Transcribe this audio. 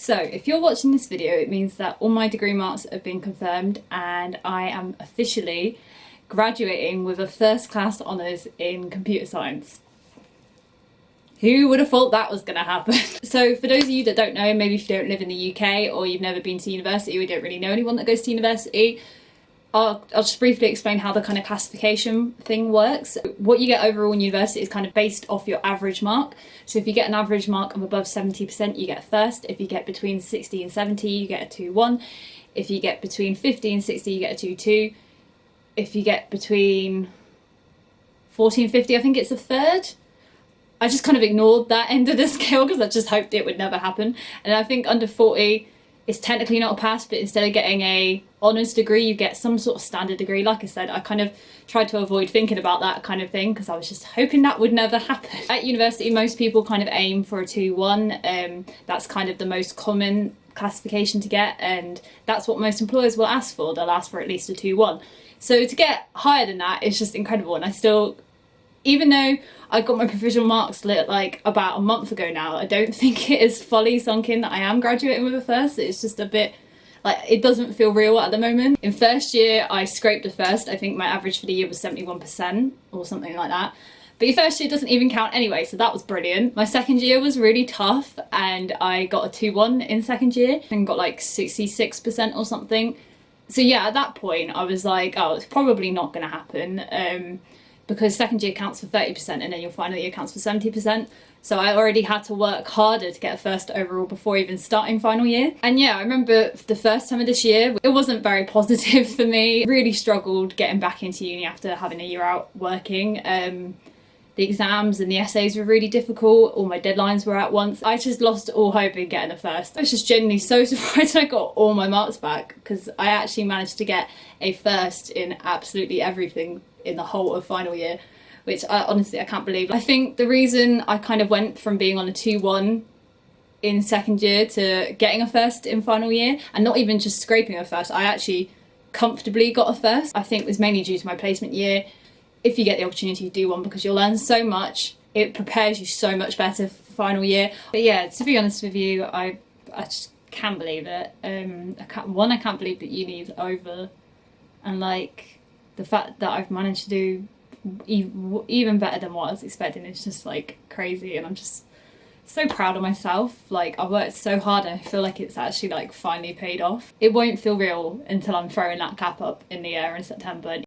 So if you're watching this video, it means that all my degree marks have been confirmed and I am officially graduating with a first class honours in computer science. Who would have thought that was going to happen? So for those of you that don't know, maybe if you don't live in the UK or you've never been to university or you don't really know anyone that goes to university, I'll just briefly explain how the kind of classification thing works. What you get overall in university is kind of based off your average mark. So if you get an average mark of above 70%, you get first. If you get between 60 and 70, you get a 2-1. If you get between 50 and 60, you get a 2-2. If you get between 40 and 50, I think it's a third. I just kind of ignored that end of the scale because I just hoped it would never happen. And I think under 40, it's technically not a pass, but instead of getting a honours degree, you get some sort of standard degree. Like I said, I kind of tried to avoid thinking about that kind of thing because I was just hoping that would never happen. At university, most people kind of aim for a 2-1. That's kind of the most common classification to get, and that's what most employers will ask for. They'll ask for at least a 2-1. So to get higher than that is just incredible. And I still, even though I got my provisional marks lit like about a month ago now, I don't think it is fully sunk in that I am graduating with a first. It's just a bit like, it doesn't feel real at the moment. In first year, I scraped a first. I think my average for the year was 71% or something like that. But your first year doesn't even count anyway, so that was brilliant. My second year was really tough and I got a 2-1 in second year and got like 66% or something. So yeah, at that point I was like, oh, it's probably not going to happen. Because second year counts for 30% and then your final year counts for 70%. So I already had to work harder to get a first overall before even starting final year. And yeah, I remember the first time of this year, it wasn't very positive for me. Really struggled getting back into uni after having a year out working. The exams and the essays were really difficult. All my deadlines were at once. I just lost all hope in getting a first. I was just genuinely so surprised I got all my marks back because I actually managed to get a first in absolutely everything in the whole of final year, which honestly I can't believe. I think the reason I kind of went from being on a 2-1 in second year to getting a first in final year, and not even just scraping a first, I actually comfortably got a first, I think was mainly due to my placement year. If you get the opportunity to do one, because you'll learn so much, it prepares you so much better for final year. But yeah, to be honest with you, I just can't believe it. I can't believe that uni is over, and like the fact that I've managed to do even better than what I was expecting is just like crazy, and I'm just so proud of myself. Like, I worked so hard and I feel like it's actually like finally paid off. It won't feel real until I'm throwing that cap up in the air in September.